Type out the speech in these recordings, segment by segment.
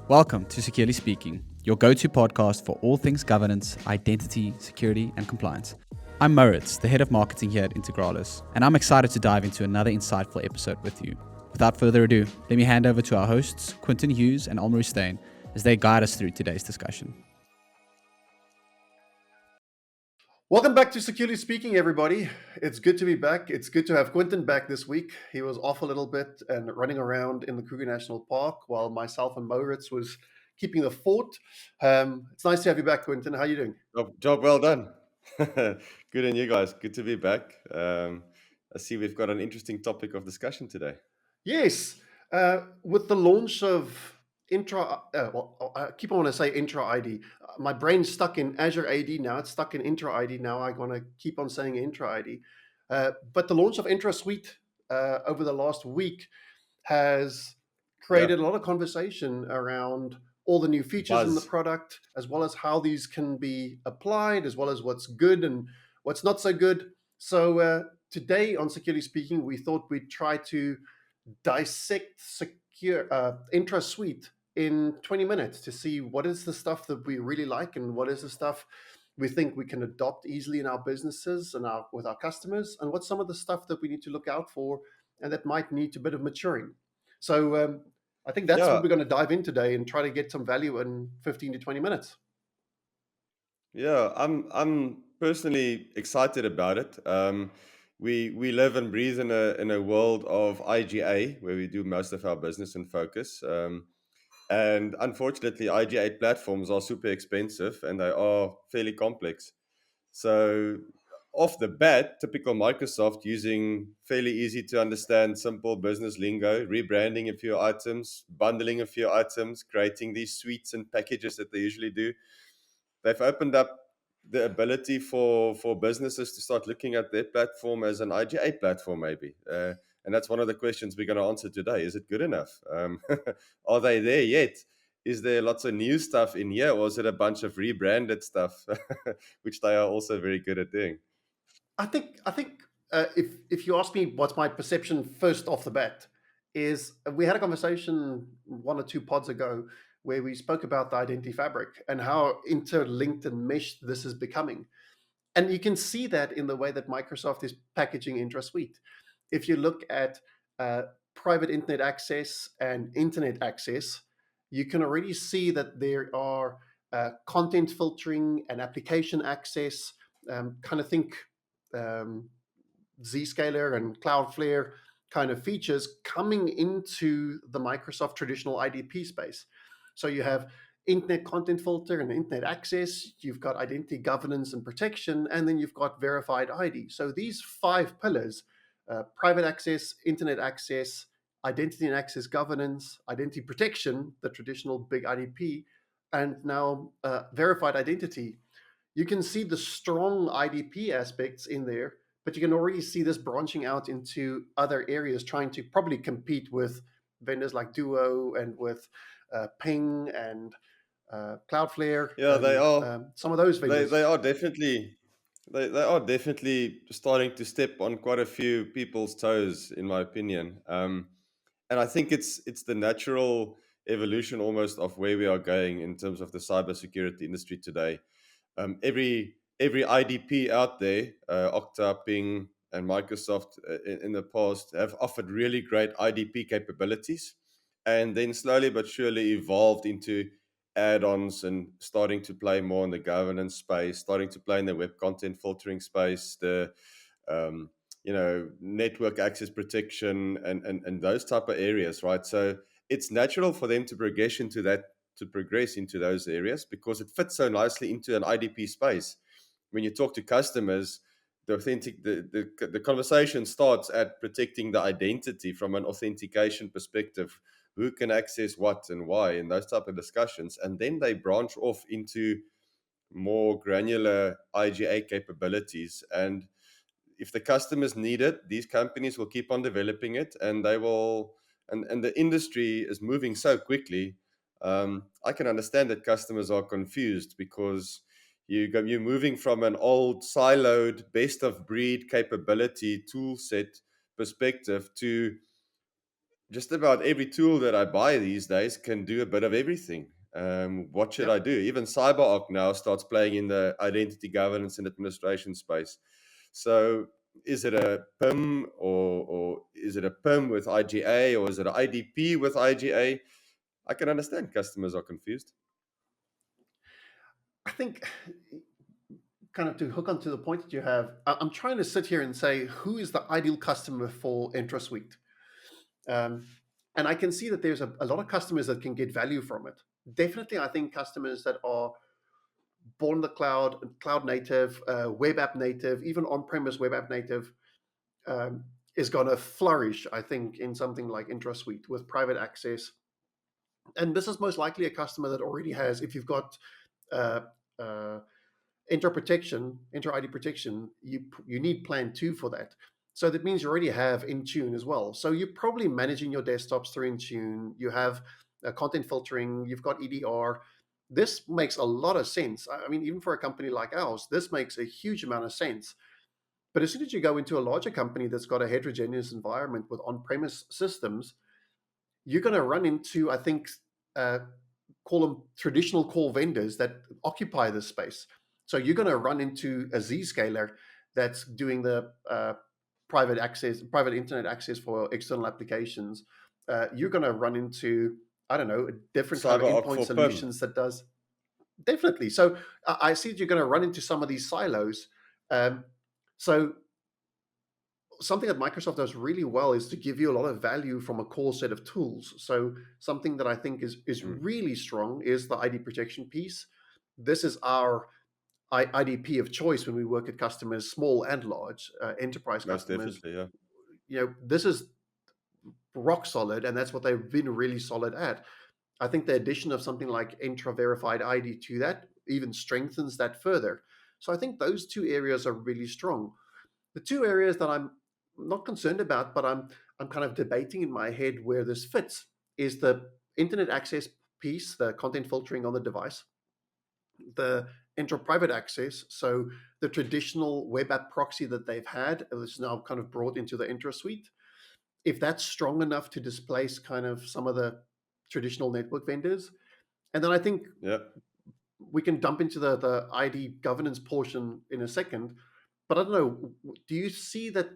Welcome to Securely Speaking, your go-to podcast for all things governance, identity, security, and compliance. I'm Moritz, the head of marketing here at Integralis, and I'm excited to dive into another insightful episode with you. Without further ado, let me hand over to our hosts, Quinton, Hughes, and Almero Steyn, as they guide us through today's discussion. Welcome back to Securely Speaking, everybody. It's good to be back. It's good to have Quinton back this week. He was off a little bit and running around in the Kruger National Park while myself and Moritz was keeping the fort. It's nice to have you back, Quinton. How are you doing? Job well done. Good on you guys. Good to be back. I see we've got an interesting topic of discussion today. Yes. With the launch of Entra, I keep on want to say Entra ID. My brain's stuck in Azure AD now. It's stuck in Entra ID now. I'm going to keep on saying Entra ID. But the launch of Entra Suite over the last week has created a lot of conversation around all the new features in the product, as well as how these can be applied, as well as what's good and what's not so good. So today on Securely Speaking, we thought we'd try to dissect Entra Suite in 20 minutes to see what is the stuff that we really like and what is the stuff we think we can adopt easily in our businesses and with our customers, and what's some of the stuff that we need to look out for and that might need a bit of maturing. So I think that's what we're going to dive in today and try to get some value in 15 to 20 minutes. Yeah, I'm personally excited about it. We live and breathe in a world of IGA where we do most of our business and focus. And unfortunately, IGA platforms are super expensive and they are fairly complex. So off the bat, typical Microsoft using fairly easy to understand, simple business lingo, rebranding a few items, bundling a few items, creating these suites and packages that they usually do. They've opened up the ability for businesses to start looking at their platform as an IGA platform, maybe. And that's one of the questions we're going to answer today. Is it good enough? Are they there yet? Is there lots of new stuff in here, or is it a bunch of rebranded stuff, which they are also very good at doing? I think if you ask me what's my perception first off the bat, is we had a conversation 1 or 2 pods ago where we spoke about the identity fabric and how interlinked and meshed this is becoming. And you can see that in the way that Microsoft is packaging Entra Suite. If you look at private internet access and internet access, you can already see that there are content filtering and application access, kind of think Zscaler and Cloudflare kind of features coming into the Microsoft traditional IDP space. So you have internet content filter and internet access, you've got identity governance and protection, and then you've got verified ID. So these 5 pillars, private access, internet access, identity and access governance, identity protection, the traditional big IDP, and now verified identity. You can see the strong IDP aspects in there, but you can already see this branching out into other areas, trying to probably compete with vendors like Duo and with Ping and Cloudflare. Yeah, and, they are. Some of those vendors. They are definitely. They are definitely starting to step on quite a few people's toes, in my opinion. And I think it's the natural evolution almost of where we are going in terms of the cybersecurity industry today. Every IDP out there, Okta, Ping, and Microsoft in the past have offered really great IDP capabilities, and then slowly but surely evolved into add-ons and starting to play more in the governance space, starting to play in the web content filtering space, the network access protection and those type of areas, right? So it's natural for them to progress into those areas because it fits so nicely into an IDP space. When you talk to customers, the conversation starts at protecting the identity from an authentication perspective. Who can access what and why, and those type of discussions, and then they branch off into more granular IGA capabilities. And if the customers need it, these companies will keep on developing it, and they will. And the industry is moving so quickly. I can understand that customers are confused because you're moving from an old siloed best of breed capability tool set perspective to just about every tool that I buy these days can do a bit of everything. What should I Yep. do? Even CyberArk now starts playing in the identity governance and administration space. So is it a PIM or is it a PIM with IGA or is it an IDP with IGA? I can understand customers are confused. I think, kind of to hook onto the point that you have, I'm trying to sit here and say, who is the ideal customer for Entra Suite? And I can see that there's a lot of customers that can get value from it. Definitely, I think customers that are born in the cloud, cloud native, web app native, even on-premise web app native, um, is going to flourish, I think, in something like Entra Suite with private access. And this is most likely a customer that already has, if you've got uh, uh, Entra protection, Entra ID protection, you need plan 2 for that. So that means you already have Intune as well. So you're probably managing your desktops through Intune. You have content filtering. You've got EDR. This makes a lot of sense. I mean, even for a company like ours, this makes a huge amount of sense. But as soon as you go into a larger company that's got a heterogeneous environment with on-premise systems, you're going to run into, I think, uh, call them traditional core vendors that occupy this space. So you're going to run into a Zscaler that's doing the private access, private internet access for external applications. You're going to run into, I don't know, a different kind of CyberArk endpoint for PIM. solutions that does. Definitely. So I see that you're going to run into some of these silos. So something that Microsoft does really well is to give you a lot of value from a core set of tools. So something that I think is Mm, really strong is the ID protection piece. This is our IDP of choice when we work at customers, small and large, enterprise most customers. definitely, yeah. This is rock solid, and that's what they've been really solid at. I think the addition of something like Entra Verified ID to that even strengthens that further. So I think those two areas are really strong. The two areas that I'm not concerned about, but I'm kind of debating in my head where this fits is the internet access piece, the content filtering on the device, the Entra private access. So the traditional web app proxy that they've had is now kind of brought into the Entra suite. If that's strong enough to displace kind of some of the traditional network vendors, and then I think Yeah. we can dump into the ID governance portion in a second. But I don't know, do you see that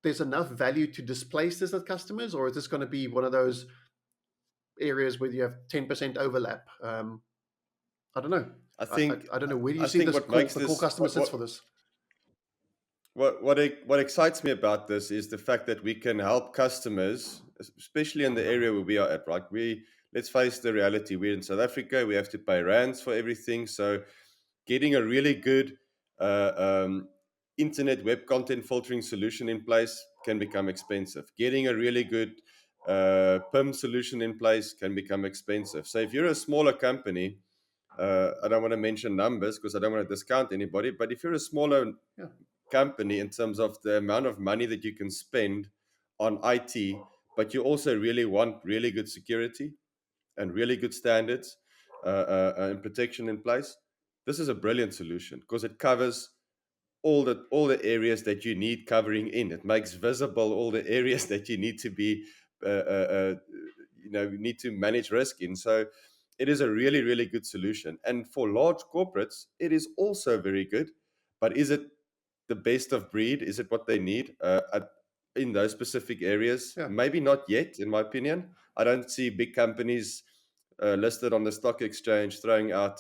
there's enough value to displace this at customers, or is this going to be one of those areas where you have 10% overlap? I don't know. I I, I, think I don't know. Where do you I see think this what core, makes the core this customer sits for this? what excites me about this is the fact that we can help customers, especially in the area where we are at, right? Let's face the reality. We're in South Africa. We have to pay rands for everything. So getting a really good uh, um, internet web content filtering solution in place can become expensive. Getting a really good PIM solution in place can become expensive. So if you're a smaller company, I don't want to mention numbers because I don't want to discount anybody, but if you're a smaller Yeah. company in terms of the amount of money that you can spend on IT, but you also really want really good security and really good standards and protection in place, this is a brilliant solution because it covers all the areas that you need covering in. It makes visible all the areas that you need to be need to manage risk in. So it is a really really good solution. And for large corporates, it is also very good. But is it the best of breed? Is it what they need in those specific areas? Yeah. Maybe not yet, in my opinion. I don't see big companies listed on the stock exchange throwing out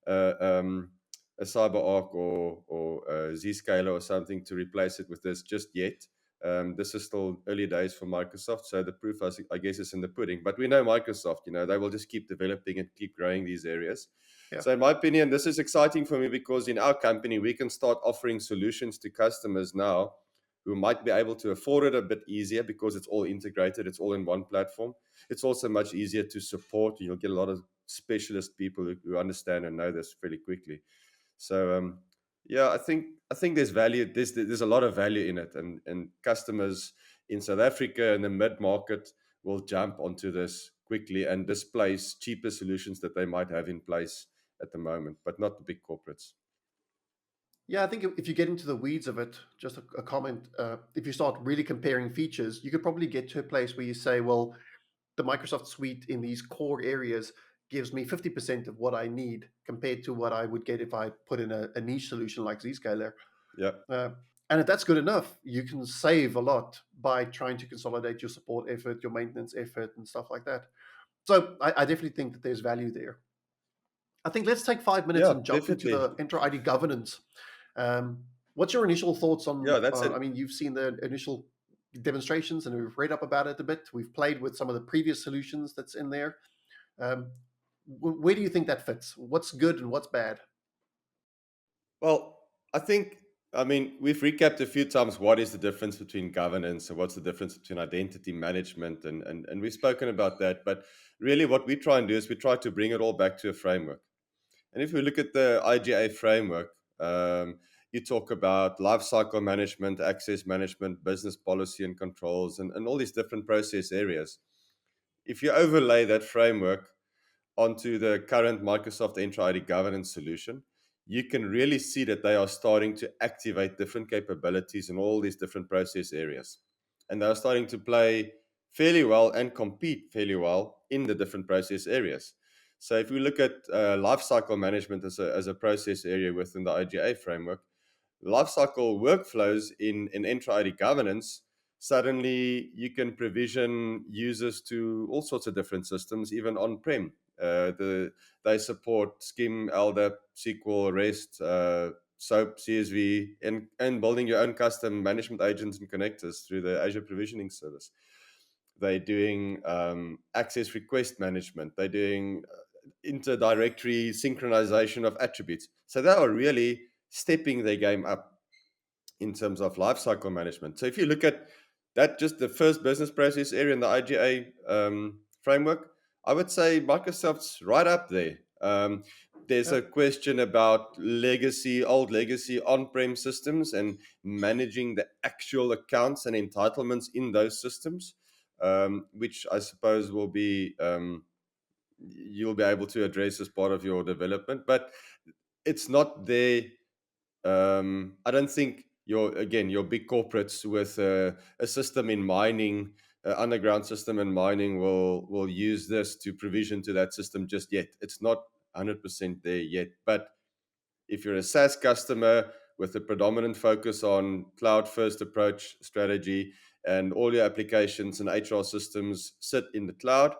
uh, um, a CyberArk or a Zscaler or something to replace it with this just yet. This is still early days for Microsoft, so the proof, I guess, is in the pudding. But we know Microsoft, they will just keep developing and keep growing these areas. Yeah. So, in my opinion, this is exciting for me because in our company, we can start offering solutions to customers now who might be able to afford it a bit easier because it's all integrated, it's all in one platform. It's also much easier to support. You'll get a lot of specialist people who understand and know this fairly quickly. So yeah, I think there's value. There's a lot of value in it, and customers in South Africa and the mid market will jump onto this quickly and displace cheaper solutions that they might have in place at the moment, but not the big corporates. Yeah, I think if you get into the weeds of it, just a comment, if you start really comparing features, you could probably get to a place where you say, well, the Microsoft suite in these core areas gives me 50% of what I need compared to what I would get if I put in a niche solution like Zscaler. Yeah. Uh, and if that's good enough, you can save a lot by trying to consolidate your support effort, your maintenance effort, and stuff like that. So I definitely think that there's value there. I think let's take 5 minutes Yeah, and jump into definitely. the Entra ID governance. What's your initial thoughts Yeah, on? that's it. I mean, you've seen the initial demonstrations and we've read up about it a bit. We've played with some of the previous solutions that's in there. Um, where do you think that fits? What's good and what's bad? Well, I mean, we've recapped a few times what is the difference between governance and what's the difference between identity management, and we've spoken about that. But really, what we try and do is we try to bring it all back to a framework. And if we look at the IGA framework, you talk about lifecycle management, access management, business policy and controls, and all these different process areas. If you overlay that framework onto the current Microsoft Entra ID governance solution, you can really see that they are starting to activate different capabilities in all these different process areas. And they are starting to play fairly well and compete fairly well in the different process areas. So if we look at lifecycle management as a process area within the IGA framework, lifecycle workflows in Entra ID governance, suddenly you can provision users to all sorts of different systems, even on-prem. They support Scheme, LDAP, SQL, REST, SOAP, CSV, and building your own custom management agents and connectors through the Azure Provisioning Service. They're doing access request management. They're doing interdirectory synchronization of attributes. So they are really stepping their game up in terms of lifecycle management. So if you look at that, just the first business process area in the IGA framework, I would say Microsoft's right up there. There's Yeah. a question about old legacy on-prem systems and managing the actual accounts and entitlements in those systems, which I suppose will be you'll be able to address as part of your development. But it's not there. I don't think your big corporates with a system in mining, underground system in mining, will use this to provision to that system just yet. It's not 100% there yet. But if you're a SaaS customer with a predominant focus on cloud first approach strategy, and all your applications and HR systems sit in the cloud,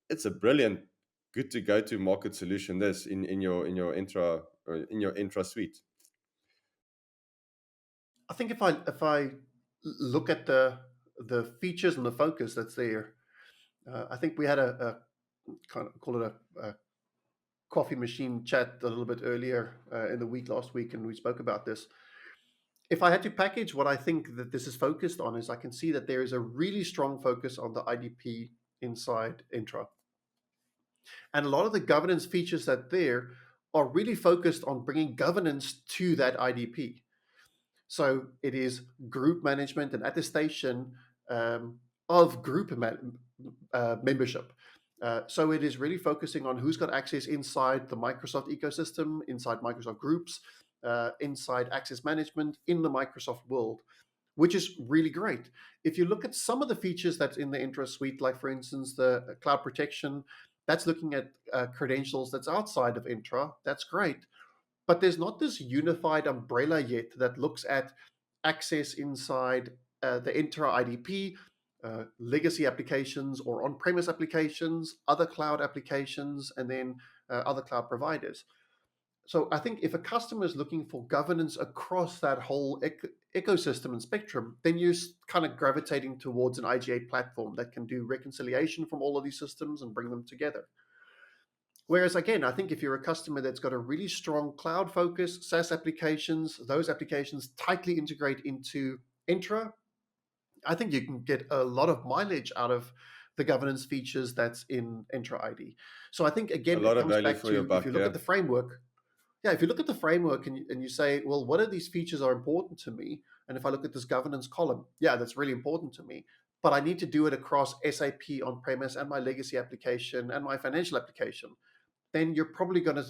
it's a brilliant, good to go to market solution. This in your intra suite. I think if I look at the features and the focus that's there, I think we had a kind of call it a coffee machine chat a little bit earlier in the week last week, and we spoke about this. If I had to package what I think that this is focused on, is I can see that there is a really strong focus on the IDP inside Intra, and a lot of the governance features that there are really focused on bringing governance to that IDP. So it is group management and attestation of membership. So it is really focusing on who's got access inside the Microsoft ecosystem, inside Microsoft groups, inside access management in the Microsoft world, which is really great. If you look at some of the features that's in the Entra suite, like for instance, the cloud protection, that's looking at credentials that's outside of Entra. That's great. But there's not this unified umbrella yet that looks at access inside the Entra IDP, legacy applications or on-premise applications, other cloud applications, and then other cloud providers. So I think if a customer is looking for governance across that whole ecosystem and spectrum, then you're kind of gravitating towards an IGA platform that can do reconciliation from all of these systems and bring them together. Whereas again, I think if you're a customer that's got a really strong cloud focus, SaaS applications, those applications tightly integrate into Entra, I think you can get a lot of mileage out of the governance features that's in Entra ID. So I think A again, it lot of comes value back for your to if you buck, look yeah. at the framework, yeah, if you look at the framework and you say, well, what are these features are important to me? And if I look at this governance column, yeah, that's really important to me. But I need to do it across SAP on premise and my legacy application and my financial application. Then you're probably going to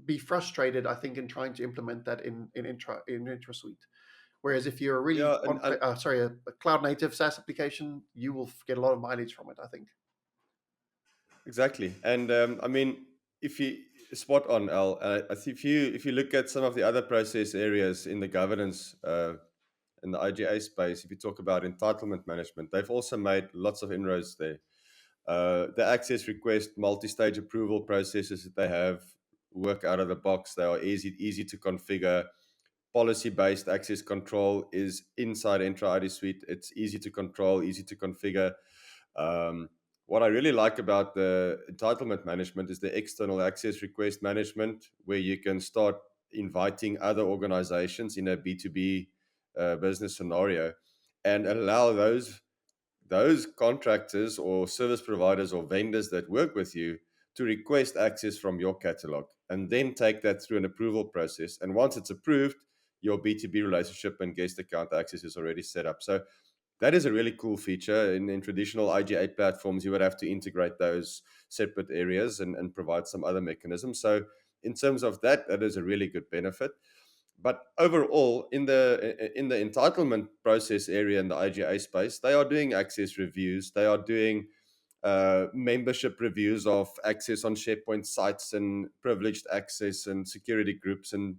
be frustrated, I think, in trying to implement that in Intra Suite. Whereas if you're a really Yeah, and a cloud native SaaS application, you will get a lot of mileage from it, I think. exactly. And I mean, if you spot on, Al, I think if you look at some of the other process areas in the governance in the IGA space, if you talk about entitlement management, they've also made lots of inroads there. The access request multi-stage approval processes that they have work out of the box. They are easy to configure. Policy-based access control is inside Entra ID Suite. It's easy to control, easy to configure. Um, what I really like about the entitlement management is the external access request management, where you can start inviting other organizations in a B2B business scenario and allow those contractors or service providers or vendors that work with you to request access from your catalog and then take that through an approval process. And once it's approved, your B2B relationship and guest account access is already set up. So that is a really cool feature. In traditional IGA platforms, you would have to integrate those separate areas and provide some other mechanisms. So in terms of that, that is a really good benefit. But overall, in the entitlement process area in the IGA space, they are doing access reviews. They are doing membership reviews of access on SharePoint sites and privileged access and security groups, and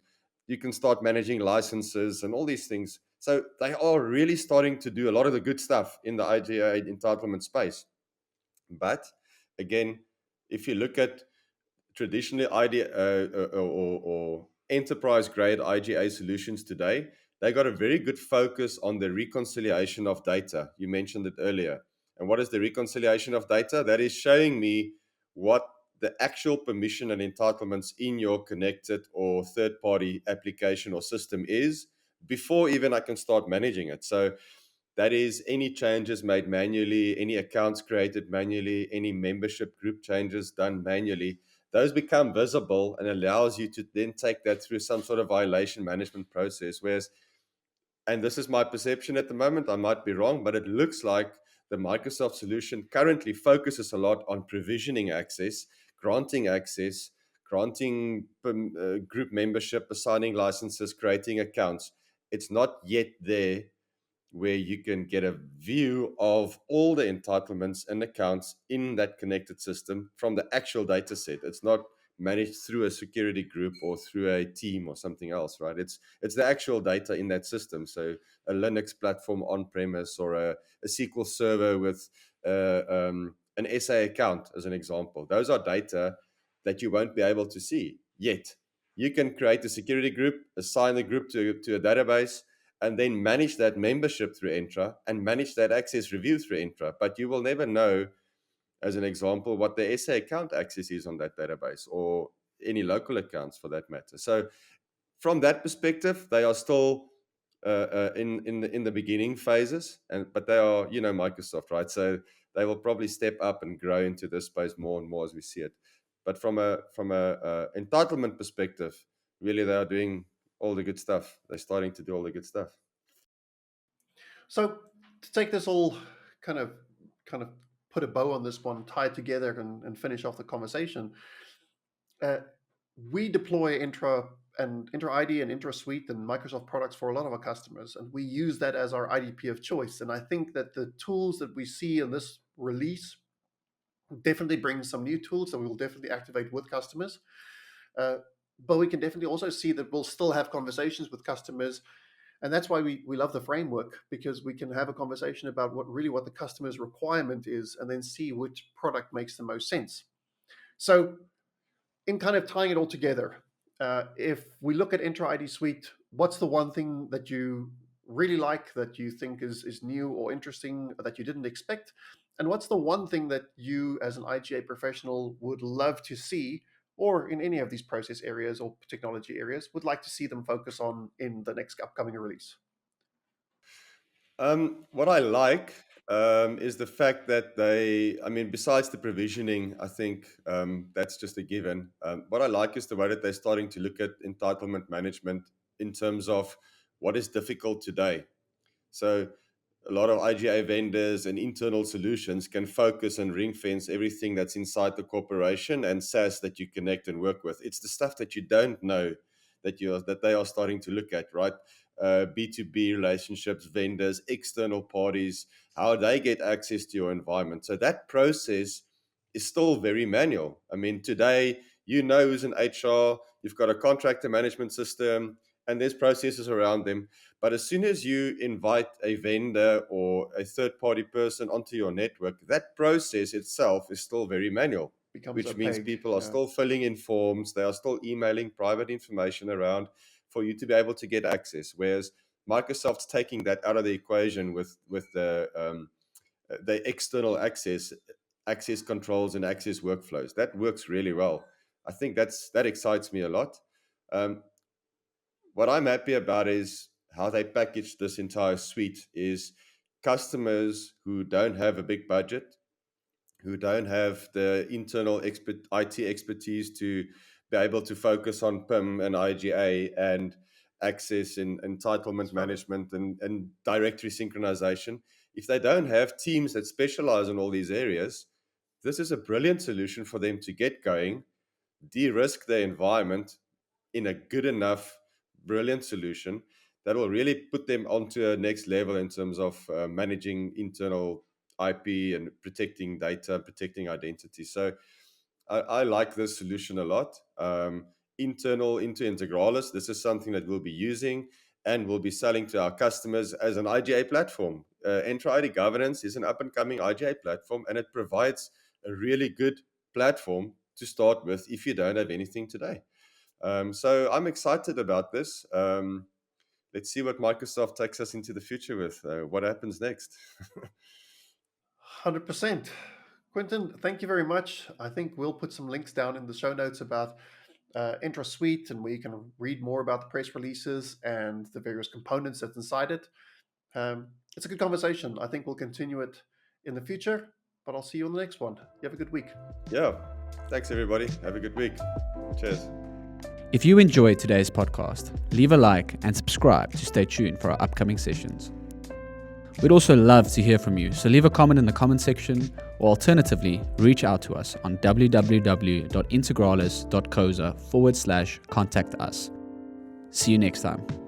you can start managing licenses and all these things. So they are really starting to do a lot of the good stuff in the IGA entitlement space. But again, if you look at traditionally or enterprise grade IGA solutions today, they got a very good focus on the reconciliation of data. You mentioned it earlier. And what is the reconciliation of data? That is showing me what the actual permission and entitlements in your connected or third party application or system is before even I can start managing it. So that is any changes made manually, any accounts created manually, any membership group changes done manually. Those become visible and allows you to then take that through some sort of violation management process. Whereas, and this is my perception at the moment, I might be wrong, but it looks like the Microsoft solution currently focuses a lot on provisioning access, granting group membership, assigning licenses, creating accounts. It's not yet there where you can get a view of all the entitlements and accounts in that connected system from the actual data set. It's not managed through a security group or through a team or something else, right? It's the actual data in that system. So a Linux platform on premise or a SQL server with an SA account, as an example. Those are data that you won't be able to see yet. You can create a security group, assign the group to a database, and then manage that membership through Entra and manage that access review through Entra. But you will never know, as an example, what the SA account access is on that database or any local accounts for that matter. So from that perspective, they are still in the beginning phases, but they are, Microsoft, right? So they will probably step up and grow into this space more and more as we see it. But from a entitlement perspective, really they are doing all the good stuff. They're starting to do all the good stuff. So to take this all kind of put a bow on this one, tie it together, and finish off the conversation. We deploy Intra ID and Intra Suite and Microsoft products for a lot of our customers, and we use that as our IDP of choice. And I think that the tools that we see in this release definitely bring some new tools that we will definitely activate with customers. But we can definitely also see that we'll still have conversations with customers. And that's why we love the framework, because we can have a conversation about what the customer's requirement is and then see which product makes the most sense. So in kind of tying it all together, if we look at Entra ID Suite, what's the one thing that you really like, that you think is new or interesting, that you didn't expect? And what's the one thing that you, as an IGA professional, would love to see, or in any of these process areas or technology areas, would like to see them focus on in the next upcoming release? What I like is the fact that besides the provisioning, I think that's just a given. What I like is the way that they're starting to look at entitlement management in terms of what is difficult today. So a lot of IGA vendors and internal solutions can focus and ring fence everything that's inside the corporation and SaaS that you connect and work with. It's the stuff that you don't know that they are starting to look at, right? B2B relationships, vendors, external parties, how they get access to your environment. So that process is still very manual. I mean, today, who's in HR, you've got a contractor management system, and there's processes around them. But as soon as you invite a vendor or a third-party person onto your network, that process itself is still very manual, which means people are still filling in forms. They are still emailing private information around for you to be able to get access. Whereas Microsoft's taking that out of the equation with the external access controls and access workflows. That works really well. I think that excites me a lot. What I'm happy about is how they package this entire suite. Is customers who don't have a big budget, who don't have the internal IT expertise to be able to focus on PIM and IGA and access and entitlement management and directory synchronization. If they don't have teams that specialize in all these areas, this is a brilliant solution for them to get going, de-risk their environment in a good enough, brilliant solution that will really put them onto a next level in terms of managing internal IP and protecting data, protecting identity. So I like this solution a lot. Internal into Integralis, this is something that we'll be using and we'll be selling to our customers as an IGA platform. Entra ID Governance is an up-and-coming IGA platform, and it provides a really good platform to start with if you don't have anything today. So I'm excited about this. Let's see what Microsoft takes us into the future with. What happens next? 100%. Quinton, thank you very much. I think we'll put some links down in the show notes about Entra Suite, and where you can read more about the press releases and the various components that's inside it. It's a good conversation. I think we'll continue it in the future, but I'll see you on the next one. You have a good week. Yeah. Thanks, everybody. Have a good week. Cheers. If you enjoyed today's podcast, leave a like and subscribe to stay tuned for our upcoming sessions. We'd also love to hear from you, so leave a comment in the comment section, or alternatively, reach out to us on www.integralis.coza/contact us. See you next time.